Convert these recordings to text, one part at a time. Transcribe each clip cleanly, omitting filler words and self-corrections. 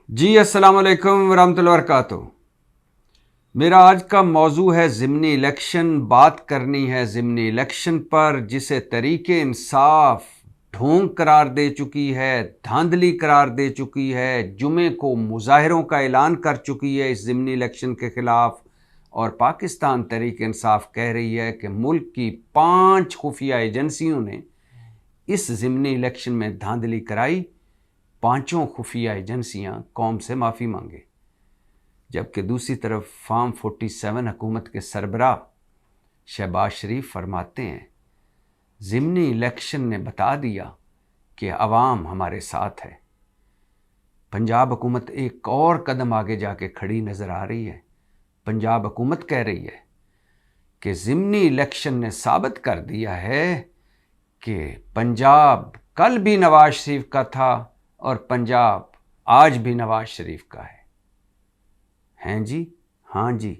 जी अस्सलाम वालेकुम वरहमतुल्लाहि वबरकातुहू। मेरा आज का मौजू है ज़िमनी इलेक्शन। बात करनी है ज़िमनी इलेक्शन पर, जिसे तरीके इंसाफ ढोंग करार दे चुकी है, धांधली करार दे चुकी है, जुमे को मुजाहरों का ऐलान कर चुकी है इस ज़िमनी इलेक्शन के ख़िलाफ़। और पाकिस्तान तरीके इंसाफ कह रही है कि मुल्क की 5 खुफिया एजेंसियों ने इस ज़िमनी इलेक्शन में धांधली कराई। पांचों खुफिया एजेंसियां कौम से माफ़ी मांगे। जबकि दूसरी तरफ फार्म 47 हुकूमत के सरबराह शहबाज शरीफ फरमाते हैं, ज़िमनी इलेक्शन ने बता दिया कि अवाम हमारे साथ है। पंजाब हुकूमत एक और कदम आगे जाके खड़ी नज़र आ रही है। पंजाब हुकूमत कह रही है कि ज़िमनी इलेक्शन ने साबित कर दिया है कि पंजाब कल भी नवाज शरीफ का था और पंजाब आज भी नवाज शरीफ का है। हैं जी? हाँ जी,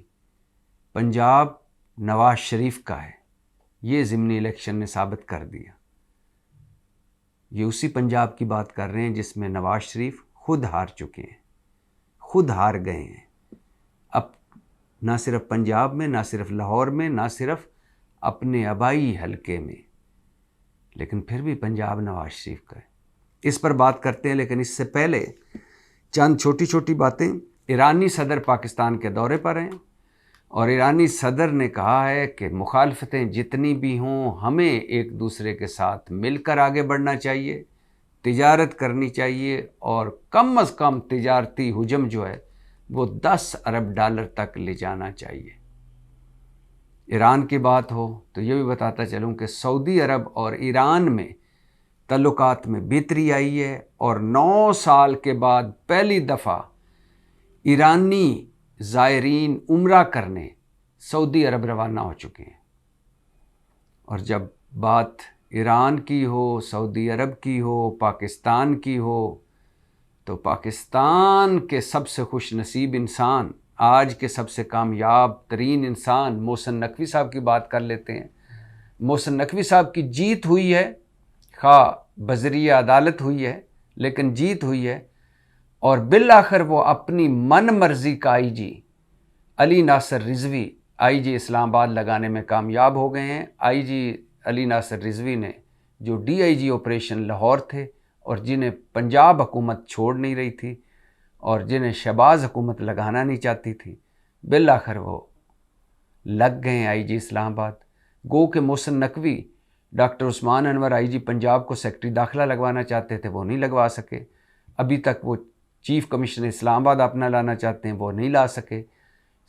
पंजाब नवाज शरीफ का है। ये ज़िमनी इलेक्शन ने साबित कर दिया। ये उसी पंजाब की बात कर रहे हैं जिसमें नवाज शरीफ खुद हार चुके हैं, खुद हार गए हैं। अब ना सिर्फ पंजाब में, ना सिर्फ लाहौर में, ना सिर्फ अपने आबाई हलके में, लेकिन फिर भी पंजाब नवाज शरीफ का है। इस पर बात करते हैं, लेकिन इससे पहले चंद छोटी छोटी बातें। ईरानी सदर पाकिस्तान के दौरे पर हैं और ईरानी सदर ने कहा है कि मुखालफतें जितनी भी हों, हमें एक दूसरे के साथ मिलकर आगे बढ़ना चाहिए, तिजारत करनी चाहिए और कम अज़ कम तिजारती हुजम जो है वो 10 अरब डॉलर तक ले जाना चाहिए। ईरान की बात हो तो ये भी बताता चलूँ कि सऊदी अरब और ईरान में तल्लुकात में बेहतरी आई है और 9 साल के बाद पहली दफ़ा ईरानी ज़ायरीन उम्रा करने सऊदी अरब रवाना हो चुके हैं। और जब बात ईरान की हो, सऊदी अरब की हो, पाकिस्तान की हो, तो पाकिस्तान के सबसे खुश नसीब इंसान, आज के सबसे कामयाब तरीन इंसान मोहसिन नकवी साहब की बात कर लेते हैं। मोहसिन नकवी साहब की जीत हुई है, खा बजरिया अदालत हुई है, लेकिन जीत हुई है। और बिल आखिर वो अपनी मन मर्जी का आईजी अली नासर रिजवी, आईजी इस्लामाबाद लगाने में कामयाब हो गए हैं। आईजी अली नासर रिजवी ने, जो डीआईजी ऑपरेशन लाहौर थे और जिन्हें पंजाब हुकूमत छोड़ नहीं रही थी और जिन्हें शहबाज हुकूमत लगाना नहीं चाहती थी, बिल आखिर वो लग गए आईजी इस्लामाबाद। गो के मोहसिन नकवी डॉक्टर उस्मान अनवर आईजी पंजाब को सेक्रेटरी दाखिला लगवाना चाहते थे, वो नहीं लगवा सके। अभी तक वो चीफ कमिश्नर इस्लामाबाद अपना लाना चाहते हैं, वो नहीं ला सके।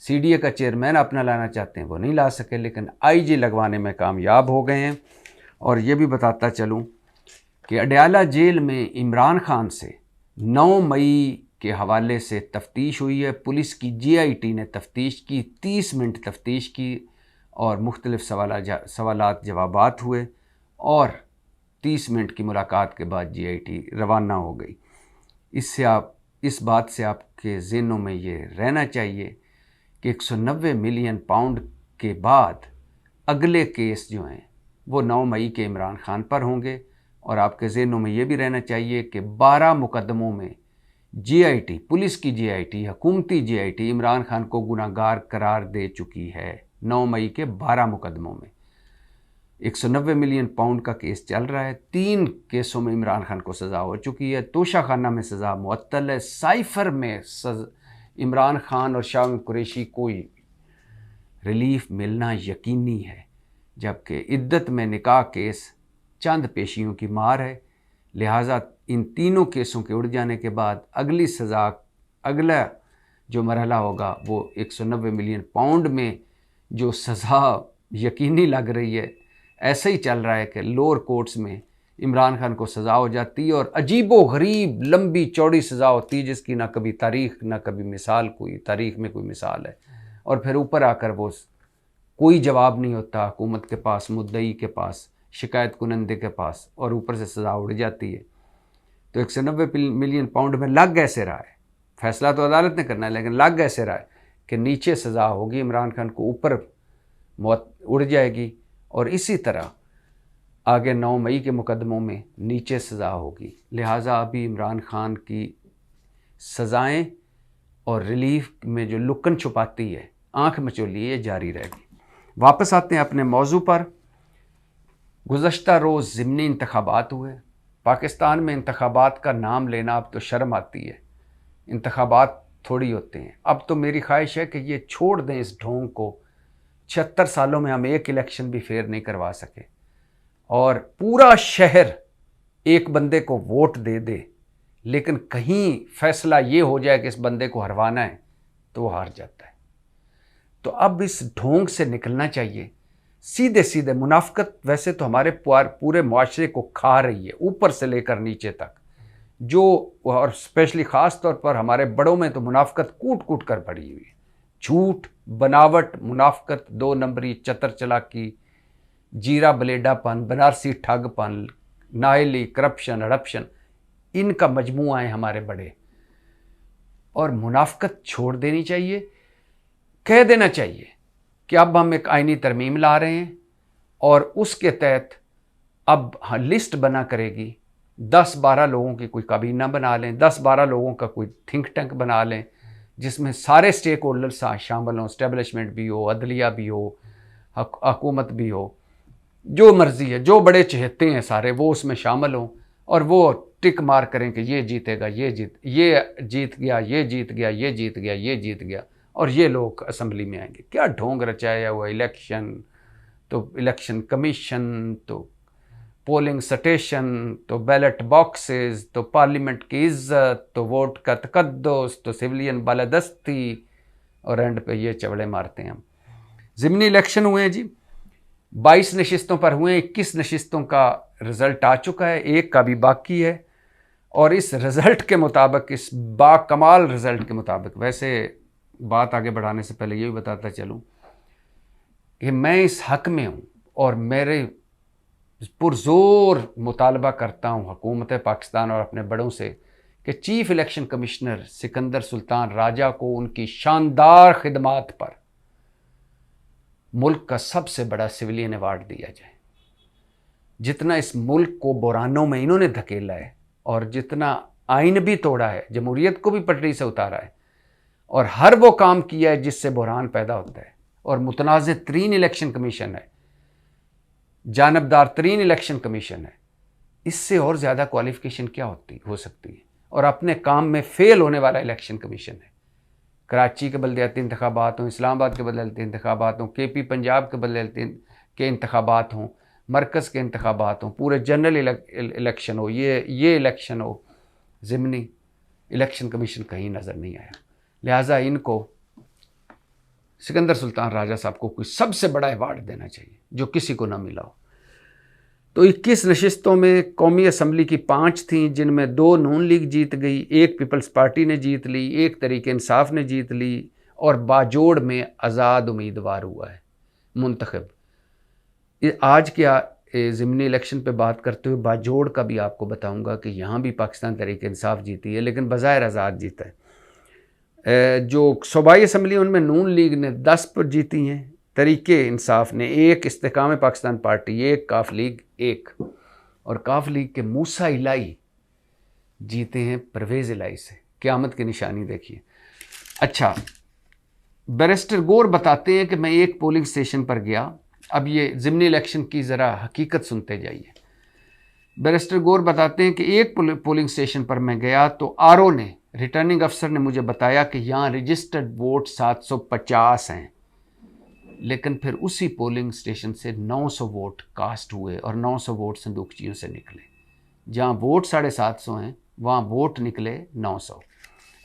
सीडीए का चेयरमैन अपना लाना चाहते हैं, वो नहीं ला सके, लेकिन आईजी लगवाने में कामयाब हो गए हैं। और ये भी बताता चलूँ कि अडयाला जेल में इमरान खान से 9 मई के हवाले से तफ्तीश हुई है। पुलिस की जीआईटी ने तफ्तीश की, 30 मिनट तफ्तीश की और मुख्तलिफ सवालात जवाबात हुए और 30 मिनट की मुलाकात के बाद जीआईटी रवाना हो गई। इससे आप, इस बात से आपके ज़हनों में ये रहना चाहिए कि 190 मिलियन पाउंड के बाद अगले केस जो हैं वो 9 मई के इमरान खान पर होंगे। और आपके ज़हनों में ये भी रहना चाहिए कि 12 मुकदमों में जीआईटी, पुलिस की जीआईटी, हुकूमती जीआईटी इमरान खान को गुनाहगार करार दे चुकी है। 9 मई के 12 मुकदमों में 190 मिलियन पाउंड का केस चल रहा है। 3 केसों में इमरान खान को सज़ा हो चुकी है। तोशा खाना में सज़ा मुअत्तल है। साइफ़र में इमरान खान और शाह कुरैशी को रिलीफ मिलना यकीनी है, जबकि इद्दत में निकाह केस चंद पेशियों की मार है। लिहाजा इन तीनों केसों के उड़ जाने के बाद अगली सज़ा, अगला जो मरहला होगा वो 190 मिलियन पाउंड में जो सज़ा यकीनी लग रही है। ऐसा ही चल रहा है कि लोअर कोर्ट्स में इमरान खान को सज़ा हो जाती है और अजीबो गरीब लंबी चौड़ी सज़ा होती है जिसकी ना कभी तारीख़, ना कभी मिसाल, कोई तारीख़ में कोई मिसाल है। और फिर ऊपर आकर वो कोई जवाब नहीं होता हुकूमत के पास, मुद्दई के पास, शिकायत कुनंदे के पास, और ऊपर से सज़ा उड़ जाती है। तो 190 मिलियन पाउंड में लग ऐसे रहा है, फैसला तो अदालत ने करना है, लेकिन लग ऐसे रहा है कि नीचे सज़ा होगी इमरान खान को, ऊपर मौत उड़ जाएगी। और इसी तरह आगे 9 मई के मुकदमों में नीचे सज़ा होगी। लिहाजा अभी इमरान खान की सज़ाएं और रिलीफ में जो लुकन छुपाती है, आंख मचोली, ये जारी रहेगी। वापस आते हैं अपने मौजू पर। गुज़श्ता रोज़ ज़िमनी इंतखाबात हुए। पाकिस्तान में इंतखाबात का नाम लेना अब तो शर्म आती है। इंतखाबात थोड़ी होते हैं। अब तो मेरी ख्वाहिश है कि ये छोड़ दें इस ढोंग को। 76 सालों में हम एक इलेक्शन भी फेयर नहीं करवा सके और पूरा शहर एक बंदे को वोट दे दे, लेकिन कहीं फैसला ये हो जाए कि इस बंदे को हरवाना है तो वो हार जाता है। तो अब इस ढोंग से निकलना चाहिए। सीधे सीधे मुनाफिकत वैसे तो हमारे पूरे मुआशरे को खा रही है, ऊपर से लेकर नीचे तक। जो और स्पेशली ख़ास तौर पर हमारे बड़ों में तो मुनाफिकत कूट कूट कर पड़ी हुई है। झूठ, बनावट, मुनाफिकत, 2 नंबरी, चतर चलाकी, जीरा बलेडापन, बनारसी ठगपन, नाहली, करप्शन, हड़प्शन, इनका मजमुआ है हमारे बड़े। और मुनाफिकत छोड़ देनी चाहिए। कह देना चाहिए कि अब हम एक आईनी तरमीम ला रहे हैं और उसके तहत अब लिस्ट बना करेगी। 10-12 लोगों की कोई काबीना बना लें, 10-12 लोगों का कोई थिंक टैंक बना लें जिसमें सारे स्टेक होल्डर्स शामिल हों, स्टैब्लिशमेंट भी हो, अदलिया भी हो, हुकूमत भी हो, जो मर्जी है, जो बड़े चहेते हैं सारे वो उसमें शामिल हों और वो टिक मार करें कि ये जीतेगा, ये जीत गया, ये जीत गया, ये जीत गया, ये जीत गया, और ये लोग असम्बली में आएंगे। क्या ढोंग रचाया हुआ। इलेक्शन तो इलेक्शन कमीशन, तो पोलिंग स्टेशन, तो बैलेट बॉक्सेस, तो पार्लियामेंट की इज्जत, तो वोट का तकद्दुस, तो सिविलियन बालादस्ती, और एंड पे ये चवड़े मारते हैं हम। ज़िमनी इलेक्शन हुए हैं जी, 22 नशिस्तों पर हुए, 21 नशिस्तों का रिज़ल्ट आ चुका है, एक का भी बाकी है। और इस रिज़ल्ट के मुताबिक, इस बाकमाल रिज़ल्ट के मुताबिक, वैसे बात आगे बढ़ाने से पहले ये भी बताता चलूँ कि मैं इस हक़ में हूँ और मेरे पुरज़ोर मुतालबा करता हूँ हुकूमत पाकिस्तान और अपने बड़ों से कि chief election commissioner Sikandar Sultan Raja को उनकी शानदार खिदमात पर मुल्क का सबसे बड़ा सिविलियन अवार्ड दिया जाए। जितना इस मुल्क को बुरानों में इन्होंने धकेला है और जितना आइन भी तोड़ा है, जमहूरियत को भी पटरी से उतारा है और हर वो काम किया है जिससे बुरहान पैदा होता है, और मुतनाज़ तरीन इलेक्शन कमीशन है, जानबदार तरीन इलेक्शन कमीशन है, इससे और ज़्यादा क्वालिफ़िकेशन क्या हो सकती है। और अपने काम में फ़ेल होने वाला इलेक्शन कमीशन है। कराची के बलदियाती इंतखाबात हों, इस्लामाबाद के बलदियाती इंतखाबात हों, KP पंजाब के बलदियाती के इंतखाबात हों, मरकज़ के इंतखाबात हों, पूरे जनरल इलेक्शन हो, ये इलेक्शन हो, ज़िमनी इलेक्शन कमीशन कहीं नज़र नहीं आया। लिहाजा इनको सिकंदर सुल्तान राजा साहब को कोई सबसे बड़ा अवार्ड देना चाहिए जो किसी को ना मिला हो। तो 21 नशिस्तों में कौमी असम्बली की 5 थीं, जिनमें 2 नून लीग जीत गई, 1 पीपल्स पार्टी ने जीत ली, 1 तहरीक इंसाफ ने जीत ली, और बाजोड़ में आज़ाद उम्मीदवार हुआ है मुंतखब। आज क्या ज़िमनी इलेक्शन पे बात करते हुए बाजोड़ का भी आपको बताऊंगा कि यहाँ भी पाकिस्तान तहरीक इंसाफ जीती है, लेकिन बज़ाहिर आज़ाद जीता है। जो सूबाई असम्बली उनमें नून लीग ने 10 पर जीती हैं, तहरीके इंसाफ ने 1, इस्तेकाम पाकिस्तान पार्टी 1, काफ लीग 1, और काफ लीग के मूसा इलाई जीते हैं परवेज़ इलाई से। क़यामत की निशानी देखिए। अच्छा, बैरिस्टर गौर बताते हैं कि मैं एक पोलिंग स्टेशन पर गया। अब ये ज़िमनी इलेक्शन की ज़रा हकीकत सुनते जाइए। बैरिस्टर गौर बताते हैं कि एक पोलिंग स्टेशन पर मैं गया तो RO ने, रिटर्निंग अफसर ने मुझे बताया कि यहाँ रजिस्टर्ड वोट 750 हैं, लेकिन फिर उसी पोलिंग स्टेशन से 900 वोट कास्ट हुए और 900 वोट संदूकचियों से निकले। जहाँ वोट 750 हैं वहाँ वोट निकले 900।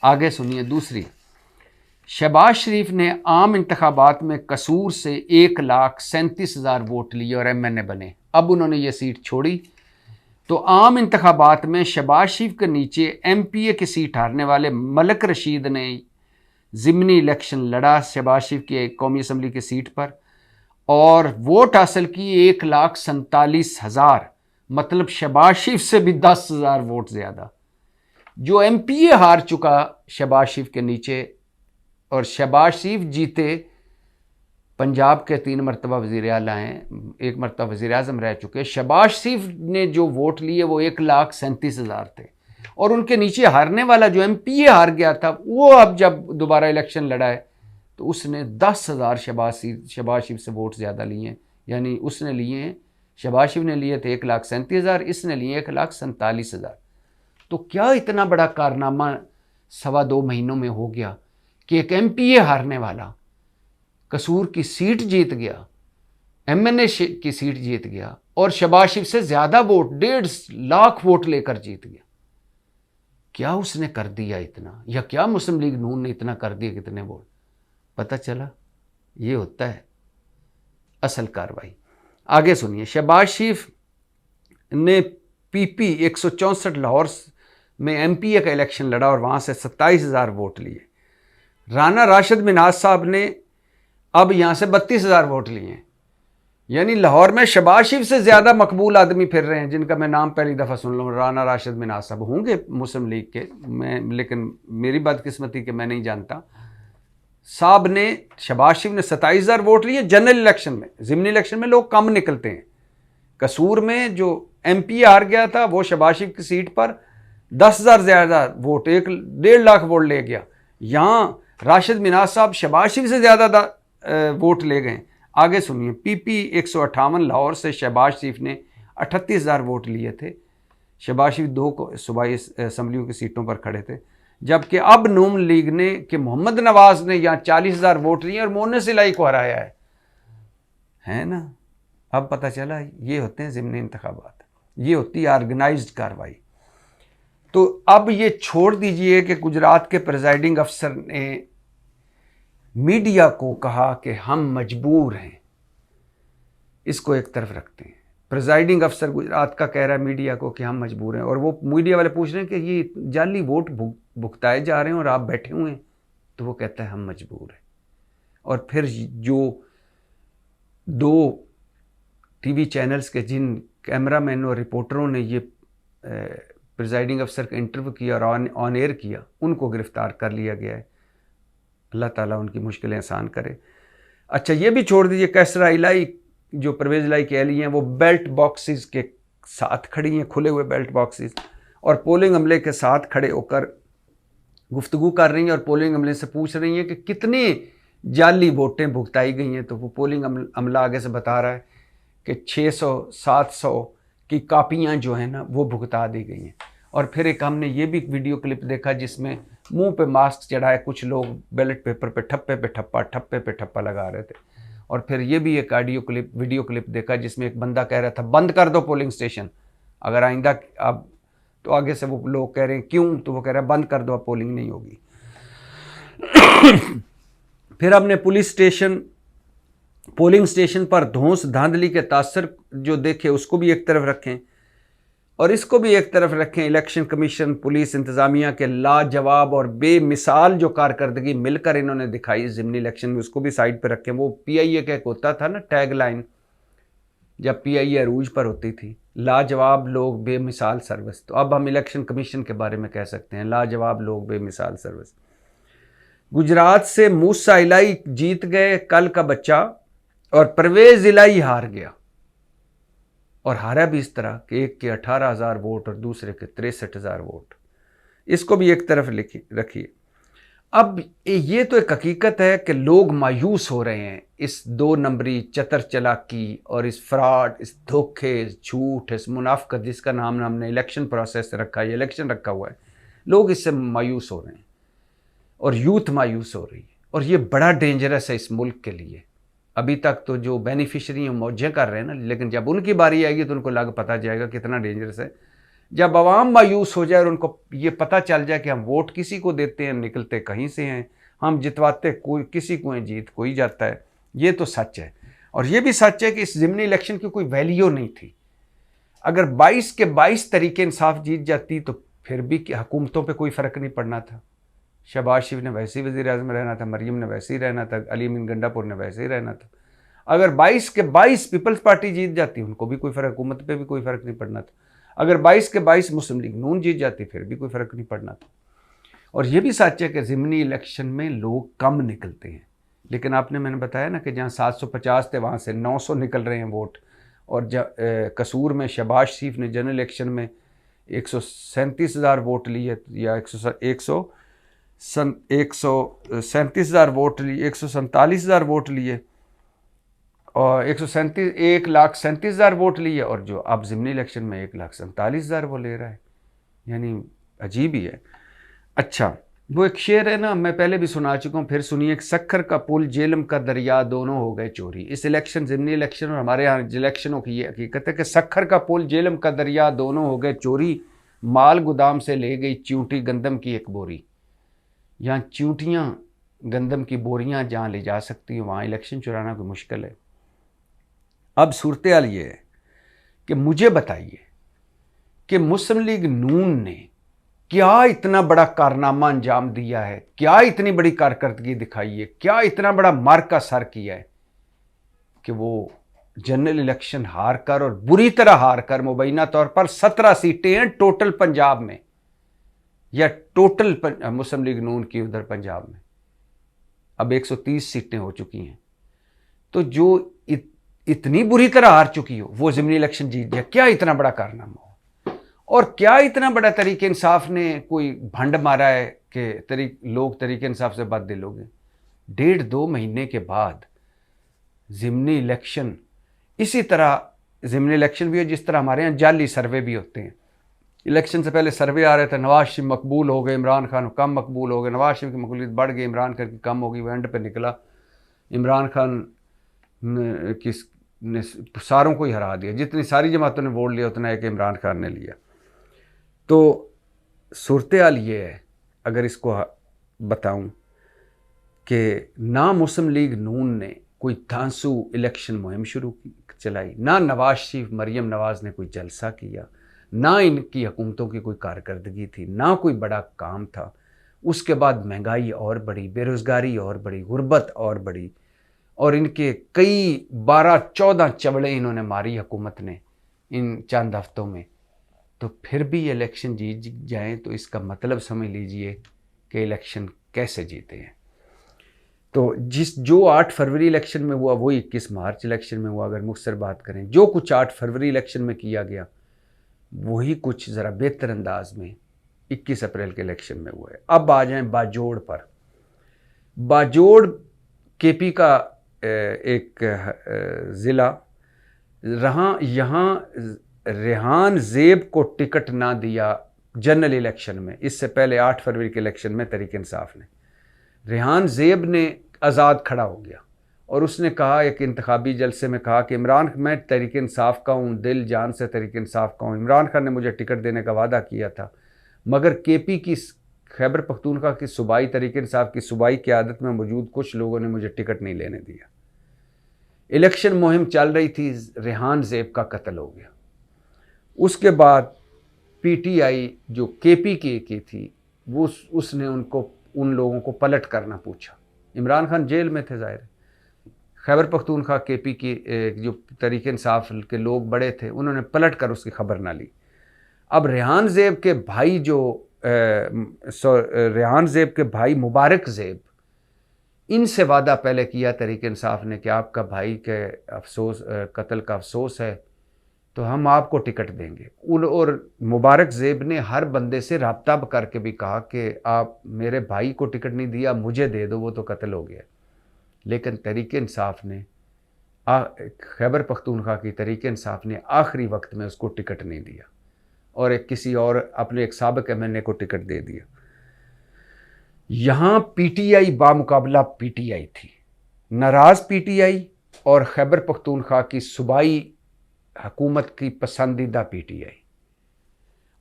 आगे सुनिए दूसरी। शहबाज शरीफ ने आम इंतखाबात में कसूर से 1,37,000 वोट लिए और MNA बने। अब उन्होंने ये सीट छोड़ी तो आम इंतखाबात में शहबाज शरीफ के नीचे MPA की सीट हारने वाले मलक रशीद ने ज़िमनी इलेक्शन लड़ा शहबाज शरीफ की कौमी असम्बली की सीट पर और वोट हासिल की 1,47,000, मतलब शहबाज शरीफ से भी 10,000 वोट ज़्यादा। जो MPA हार चुका शहबाज शरीफ के नीचे, और शहबाज शरीफ जीते, पंजाब के 3 मरतबा वज़ीर आला हैं, 1 मरतबा वज़ीर आज़म रह चुके। शहबाज शरीफ ने जो वोट लिए वो 1,37,000 थे और उनके नीचे हारने वाला जो एमपीए हार गया था, वो अब जब दोबारा इलेक्शन लड़ा है तो उसने 10,000 शहबाज शरीफ से वोट ज़्यादा लिए हैं। यानी उसने लिए हैं, शहबाज शरीफ ने लिए थे 1,37,000, इसने लिए 1,47,000। तो क्या इतना बड़ा कारनामा 2.25 महीनों में हो गया कि एक एमपीए हारने वाला कसूर की सीट जीत गया, एमएनए की सीट जीत गया और शहबाज शरीफ से ज़्यादा वोट 1.5 लाख वोट लेकर जीत गया। क्या उसने कर दिया इतना, या क्या मुस्लिम लीग नून ने इतना कर दिया? कितने वोट? पता चला ये होता है असल कार्रवाई। आगे सुनिए, शहबाज शरीफ ने पीपी 164 लाहौर में एमपीए का इलेक्शन लड़ा और वहाँ से 27,000 वोट लिए। राना राशिद मिनाज साहब ने अब यहाँ से 32,000 वोट लिए। यानी लाहौर में शहबाज शरीफ से ज़्यादा मकबूल आदमी फिर रहे हैं, जिनका मैं नाम पहली दफ़ा सुन लूँ। राना राशिद मिनाज साहब होंगे मुस्लिम लीग के, लेकिन मेरी बदकिस्मती कि मैं नहीं जानता। साहब ने, शहबाज शरीफ ने 27,000 वोट लिए जनरल इलेक्शन में। ज़िमनी इलेक्शन में लोग कम निकलते हैं। कसूर में जो एमपी हार गया था वो शहबाज शरीफ की सीट पर 10,000 ज़्यादा वोट, 1.5 लाख वोट ले गया। यहाँ राशिद मिनाज साहब शहबाज शरीफ से ज़्यादा वोट ले गए। आगे सुनिए, पीपी 158 लाहौर से शहबाज शरीफ ने 38,000 वोट लिए थे। शहबाज शरीफ 2 सूबाई असम्बलियों की सीटों पर खड़े थे, जबकि अब नून लीग ने कि मोहम्मद नवाज ने यहाँ 40,000 वोट लिए और मोनस इलाही को हराया है ना। अब पता चला ये होते हैं ज़िमनी इंतखाबात, ये होती है ऑर्गेनाइज्ड कार्रवाई। तो अब ये छोड़ दीजिए कि गुजरात के प्रिजाइडिंग अफसर ने मीडिया को कहा कि हम मजबूर हैं, इसको एक तरफ रखते हैं। प्रिजाइडिंग अफसर गुजरात का कह रहा है मीडिया को कि हम मजबूर हैं, और वो मीडिया वाले पूछ रहे हैं कि ये जाली वोट भुगताए जा रहे हैं और आप बैठे हुए हैं, तो वो कहता है हम मजबूर हैं। और फिर जो 2 टीवी चैनल्स के जिन कैमरामैन और रिपोर्टरों ने ये प्रिजाइडिंग अफसर का इंटरव्यू किया और ऑन एयर किया, उनको गिरफ्तार कर लिया गया है। अल्लाह ताला उनकी मुश्किलें आसान करे। अच्छा, ये भी छोड़ दीजिए, कैसरा इलाही जो परवेज़ इलाही की अहली हैं, वो बेल्ट बॉक्सेस के साथ खड़ी हैं, खुले हुए बेल्ट बॉक्सेस, और पोलिंग अमले के साथ खड़े होकर गुफ्तगू कर रही हैं और पोलिंग अमले से पूछ रही हैं कि कितनी जाली वोटें भुगताई गई हैं। तो वो पोलिंग अमला आगे से बता रहा है कि 600-700 की कापियाँ जो हैं ना वो भुगता दी गई हैं। और फिर एक हमने ये भी वीडियो क्लिप देखा जिसमें मुंह पे मास्क चढ़ाए कुछ लोग बैलेट पेपर पे ठप्पे पे ठप्पा लगा रहे थे। और फिर ये भी एक वीडियो क्लिप देखा जिसमें एक बंदा कह रहा था बंद कर दो पोलिंग स्टेशन, अगर आइंदा अब, तो आगे से वो लोग कह रहे हैं क्यों, तो वो कह रहा है बंद कर दो, अब पोलिंग नहीं होगी। फिर हमने पोलिंग स्टेशन पर धौंस धांधली के तासर जो देखे उसको भी एक तरफ रखें, और इसको भी एक तरफ रखें। इलेक्शन कमीशन, पुलिस इंतज़ामिया के लाजवाब और बेमिसाल जो कारकर्दगी मिलकर इन्होंने दिखाई ज़िमनी इलेक्शन में, उसको भी साइड पर रखें। वो पीआईए का एक होता था ना टैग लाइन, जब पीआईए अरूज पर होती थी, लाजवाब लोग बेमिसाल सर्विस। तो अब हम इलेक्शन कमीशन के बारे में कह सकते हैं लाजवाब लोग बेमिसाल सर्विस। गुजरात से मूसा इलाही जीत गए, कल का बच्चा, और परवेज़ इलाही हार गया, और हारा भी इस तरह कि एक के 18,000 वोट और दूसरे के 63,000 वोट। इसको भी एक तरफ रखिए। अब ये तो एक हकीकत है कि लोग मायूस हो रहे हैं इस 2 नंबरी चतर चालाकी और इस फ्रॉड, इस धोखे, इस झूठ, इस मुनाफकत जिसका नाम हमने इलेक्शन प्रोसेस रखा है, इलेक्शन रखा हुआ है। लोग इससे मायूस हो रहे हैं और यूथ मायूस हो रही है, और ये बड़ा डेंजरस है इस मुल्क के लिए। अभी तक तो जो बेनिफिशरी मौजें कर रहे हैं ना, लेकिन जब उनकी बारी आएगी तो उनको लग पता जाएगा कितना डेंजरस है। जब आवाम मायूस हो जाए और उनको ये पता चल जाए कि हम वोट किसी को देते हैं, निकलते कहीं से हैं, हम जितवाते कोई किसी को हैं, जीत कोई जाता है। ये तो सच है। और ये भी सच है कि इस ज़िमनी इलेक्शन की कोई वैल्यू नहीं थी। अगर 22 के 22 तरीके इंसाफ जीत जाती तो फिर भी हुकूमतों पर कोई फ़र्क नहीं पड़ना था। शहबाज शरीफ ने वैसे ही वज़ीर आज़म रहना था, मरीम ने वैसे ही रहना था, अली अमीन गंडापुर ने वैसे ही रहना था। अगर 22 के 22 पीपल्स पार्टी जीत जाती, उनको भी कोई फ़र्क, हुकूमत पे भी कोई फ़र्क नहीं पड़ना था। अगर 22 के 22 मुस्लिम लीग नून जीत जाती, फिर भी कोई फ़र्क नहीं पड़ना था। और ये भी सच है कि ज़िमनी इलेक्शन में लोग कम निकलते हैं, लेकिन मैंने बताया ना कि जहाँ 750 थे वहाँ से 900 निकल रहे हैं वोट। और कसूर में शहबाज शरीफ ने जनरल इलेक्शन में 137,000 वोट लिए या 137,000 वोट लिए, 147,000 वोट लिए और 1,37,000 वोट लिए, और जो अब ज़िमनी इलेक्शन में 1,47,000 वो ले रहा है। यानी अजीब ही है। अच्छा, वो एक शेर है ना, मैं पहले भी सुना चुका हूँ, फिर सुनिए। सक्खर का पुल जेलम का दरिया दोनों हो गए चोरी। इस इलेक्शन, ज़िमनी इलेक्शन और हमारे यहाँ इलेक्शनों की ये हकीकत है कि सक्खर का पुल जेलम का दरिया दोनों हो गए चोरी, माल गोदाम से ले गई च्यूंटी गंदम की एक बोरी। यहाँ च्यूंटियाँ गंदम की बोरियाँ जहाँ ले जा सकती हैं वहाँ इलेक्शन चुराना कोई मुश्किल है। अब सूरत हाल ये है कि मुझे बताइए कि मुस्लिम लीग नून ने क्या इतना बड़ा कारनामा अंजाम दिया है, क्या इतनी बड़ी कारकर्दगी दिखाई है, क्या इतना बड़ा मार का सर किया है कि वो जनरल इलेक्शन हार कर, और बुरी तरह हार कर, मुबैना तौर पर 17 सीटें हैं टोटल पंजाब में, या टोटल मुस्लिम लीग नून की उधर पंजाब में अब 130 सीटें हो चुकी हैं। तो जो इतनी बुरी तरह हार चुकी हो वो ज़िमनी इलेक्शन जीत गया, क्या इतना बड़ा कारनामा हो? और क्या इतना बड़ा तरीके इंसाफ ने कोई भंड मारा है कि लोग तरीके इंसाफ से बददिल हो गए। 1.5-2 महीने के बाद ज़िमनी इलेक्शन, इसी तरह ज़िमनी इलेक्शन भी हो जिस तरह हमारे यहाँ जाली सर्वे भी होते हैं। इलेक्शन से पहले सर्वे आ रहे थे, नवाज शरीफ मकबूल हो गए, इमरान खान कम मकबूल हो गए, नवाज शरीफ की मकबूलियत बढ़ गई, इमरान खान की कम हो गई। वो एंड पे निकला इमरान खान ने सारों को ही हरा दिया, जितनी सारी जमातों ने वोट लिया उतना एक इमरान खान ने लिया। तो सूरत हाल ये है, अगर इसको बताऊं, कि ना मुस्लिम लीग नून ने कोई धांसू इलेक्शन मुहिम चलाई, ना नवाज शरीफ मरियम नवाज ने कोई जलसा किया, ना इनकी हुकूमतों की कोई कारकर्दगी थी, ना कोई बड़ा काम था। उसके बाद महंगाई और बढ़ी, बेरोज़गारी और बढ़ी, गुर्बत और बढ़ी, और इनके कई 12-14 चवड़े इन्होंने मारी हुकूमत ने इन चंद हफ्तों में। तो फिर भी ये इलेक्शन जीत जाएं तो इसका मतलब समझ लीजिए कि इलेक्शन कैसे जीते हैं। तो जो 8 फरवरी इलेक्शन में हुआ वही 21 मार्च इलेक्शन में हुआ। अगर मुख्तसर बात करें, जो कुछ 8 फरवरी इलेक्शन में किया गया वही कुछ ज़रा बेहतर अंदाज में 21 अप्रैल के इलेक्शन में हुआ है। अब आ जाएं बाजोड़ पर। बाजोड़ केपी का एक ज़िला रहा, यहाँ रेहान ज़ेब को टिकट ना दिया जनरल इलेक्शन में। इससे पहले 8 फरवरी के इलेक्शन में तहरीक इंसाफ ने, रेहान ज़ेब ने आज़ाद खड़ा हो गया और उसने कहा, एक इंतखाबी जलसे में कहा कि इमरान, मैं तहरीक इंसाफ का हूँ, दिल जान से तहरीक इंसाफ का हूँ। इमरान खान ने मुझे टिकट देने का वादा किया था, मगर केपी की खैबर पख्तूनख्वा की सूबाई तहरीक इंसाफ की सूबाई क़यादत में मौजूद कुछ लोगों ने मुझे टिकट नहीं लेने दिया। इलेक्शन मुहिम चल रही थी, रेहान ज़ेब का कत्ल हो गया। उसके बाद पीटीआई जो केपी की थी वो उसने उन लोगों को पलट करना पूछा। इमरान खान जेल में थे, ज़ाहिर है। खैबर पख्तूनख्वा केपी की जो तहरीक इंसाफ के लोग बड़े थे उन्होंने पलट कर उसकी खबर ना ली। अब रेहान ज़ेब के भाई रेहान ज़ेब के भाई मुबारक ज़ेब, इनसे वादा पहले किया तहरीक इंसाफ ने कि आपका भाई के कत्ल का अफसोस है तो हम आपको टिकट देंगे। और मुबारक ज़ेब ने हर बंदे से रब्ता करके भी कहा कि आप मेरे भाई को टिकट नहीं दिया, मुझे दे दो, वो तो कत्ल हो गया। लेकिन तहरीक इंसाफ ने, खैबर पख्तूनख्वा की तहरीक इंसाफ ने आखिरी वक्त में उसको टिकट नहीं दिया और किसी और अपने एक साबिक एमएनए को टिकट दे दिया। यहाँ पीटीआई बामुकाबला पीटीआई थी, नाराज़ पीटीआई और खैबर पख्तूनख्वा की सूबाई हुकूमत की पसंदीदा पीटीआई,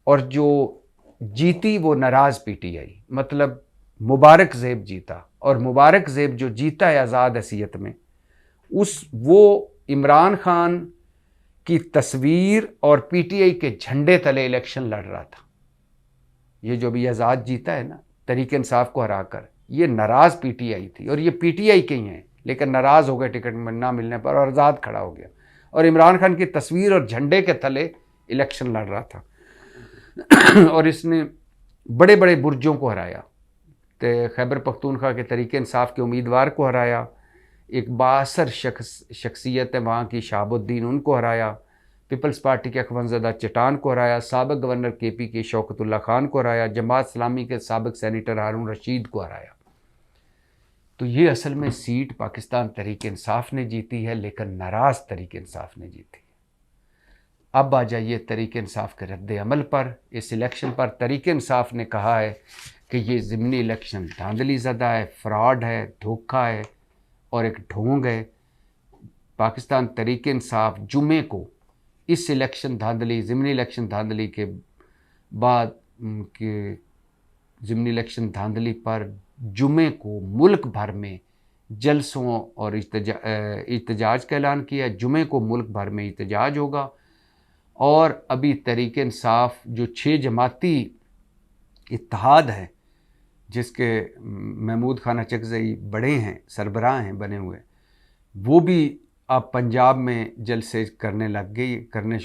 और जो जीती वो नाराज़ पीटीआई, मतलब मुबारक ज़ेब जीता। और मुबारक ज़ेब जो जीता है आज़ाद हैसियत में, वो इमरान खान की तस्वीर और पीटीआई के झंडे तले इलेक्शन लड़ रहा था। ये जो भी आज़ाद जीता है ना तहरीक इंसाफ को हराकर, ये नाराज़ पीटीआई थी और ये पीटीआई के ही हैं, लेकिन नाराज़ हो गए टिकट ना मिलने पर और आज़ाद खड़ा हो गया और इमरान खान की तस्वीर और झंडे के तले इलेक्शन लड़ रहा था। और इसने बड़े बड़े बुर्जों को हराया, तो खैबर पख्तूनख्वा के तहरीक इंसाफ के उम्मीदवार को हराया, एक बासर शख्सियत है वहाँ की, शहाबुद्दीन, उनको हराया, पीपल्स पार्टी के अखवंज़दा चटान को हराया, साबिक़ गवर्नर KP के शौकतुल्ला खान को हराया, जमात इस्लामी के साबिक़ सेनेटर हारून रशीद को हराया। तो ये असल में सीट पाकिस्तान तहरीक इंसाफ ने जीती है, लेकिन नाराज़ तहरीक इंसाफ ने जीती है। अब आ जाइए तहरीक इंसाफ के रद्द अमल पर। इस इलेक्शन पर तहरीक इंसाफ ने कहा है कि ये ज़िमनी इलेक्शन धांधली ज़दा है, फ्रॉड है, धोखा है और एक ढोंग है। पाकिस्तान तहरीक इंसाफ जुमे को इस इलेक्शन धांधली, ज़िमनी इलेक्शन धांधली के बाद के ज़िमनी इलेक्शन धांधली पर जुमे को मुल्क भर में जलसों और इhtजाज का ऐलान किया। जुमे को मुल्क भर में इhtजाज होगा और अभी तहरीक इंसाफ जो 6 जमाती इत्तेहाद है, जिसके महमूद खान अचकज़ई बड़े हैं, सरबराह हैं बने हुए, वो भी अब पंजाब में जलसे करने लग गई।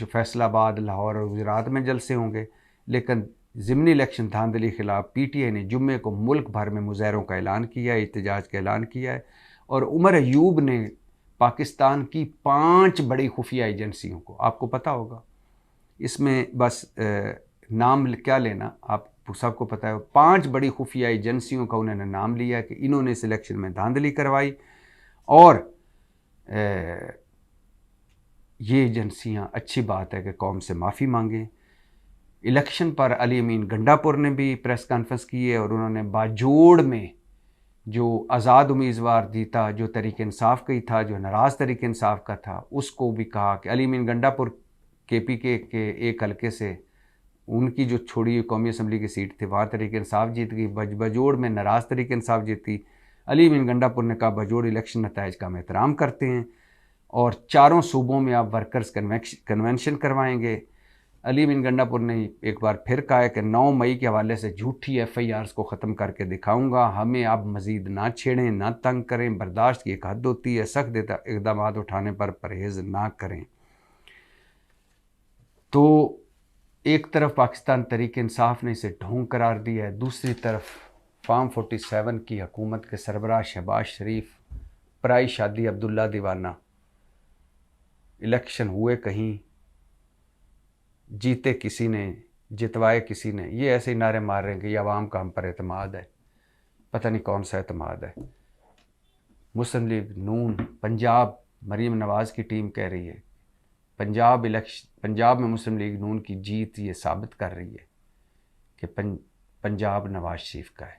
फैसलाबाद, लाहौर और गुजरात में जलसे होंगे। लेकिन ज़िमनी इलेक्शन धांधली खिलाफ PTI ने जुम्मे को मुल्क भर में मुज़ाहरों का ऐलान किया है, एहतजाज का ऐलान किया है। और उमर अयूब ने पाकिस्तान की 5 बड़ी खुफिया एजेंसियों को, आपको पता होगा, इसमें बस नाम क्या लेना, आप सबको पता है, 5 बड़ी खुफिया एजेंसियों का उन्होंने नाम लिया कि इन्होंने इस इलेक्शन में धांधली करवाई। और ये एजेंसियां, अच्छी बात है कि कौम से माफ़ी मांगें। इलेक्शन पर अली अमीन गंडापुर ने भी प्रेस कॉन्फ्रेंस की है और उन्होंने बाजोड़ में जो आज़ाद उम्मीदवार जीता, जो तहरीक इंसाफ का ही था, जो नाराज़ तहरीक इंसाफ का था, उसको भी कहा कि अली अमीन गंडापुर KPK के एक हल्के से, उनकी जो छोड़ी हुई कौमी असम्बली की सीट थी, वहाँ तहरीक इंसाफ जीत गई। बजोड़ में नाराज़ तहरीक इंसाफ जीती। अली अमीन गंडापुर ने कहा बजोड़ इलेक्शन नताइज का हम एहतराम करते हैं और 4 सूबों में आप वर्कर्स कन्वेंशन करवाएंगे। अली अमीन गंडापुर ने एक बार फिर कहा है कि 9 मई के हवाले से झूठी FIRs को ख़त्म करके दिखाऊंगा, हमें आप मज़ीद ना छेड़ें, ना तंग करें, बर्दाश्त की एक हद होती है, सख्त इक़दाम उठाने पर परहेज़ ना करें। तो एक तरफ पाकिस्तान तहरीक इंसाफ ने इसे ढोंग करार दिया है, दूसरी तरफ फार्म 47 की हुकूमत के सरबराह शहबाज शरीफ, पराई शादी अब्दुल्ला दीवाना, इलेक्शन हुए कहीं, जीते किसी ने, जितवाए किसी ने, ये ऐसे ही नारे मार रहे हैं कि ये अवाम का हम पर एतमाद है। पता नहीं कौन सा एतमाद है। मुस्लिम लीग नून पंजाब, मरीम नवाज़ की टीम कह रही है पंजाब में मुस्लिम लीग नून की जीत ये साबित कर रही है कि पंजाब नवाज शरीफ का है।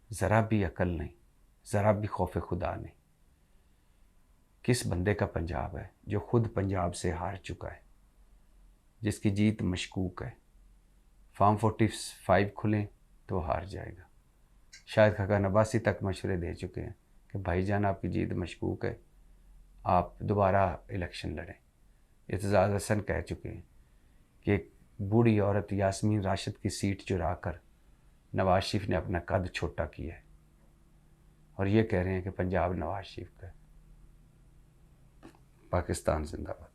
ज़रा भी अकल नहीं, ज़रा भी खौफ खुदा नहीं। किस बंदे का पंजाब है जो खुद पंजाब से हार चुका है, जिसकी जीत मशकूक है। फार्म 45 खुलें तो हार जाएगा। शायद खाकान अब्बासी तक मशवरे दे चुके हैं कि भाईजान आपकी जीत मशकूक है, आप दोबारा इलेक्शन लड़ें। एतजाज़ हसन कह चुके हैं कि एक बूढ़ी औरत यास्मीन राशिद की सीट चुरा कर नवाज शरीफ ने अपना कद छोटा किया है और ये कह रहे हैं कि पंजाब नवाज शरीफ का है। पाकिस्तान जिंदाबाद।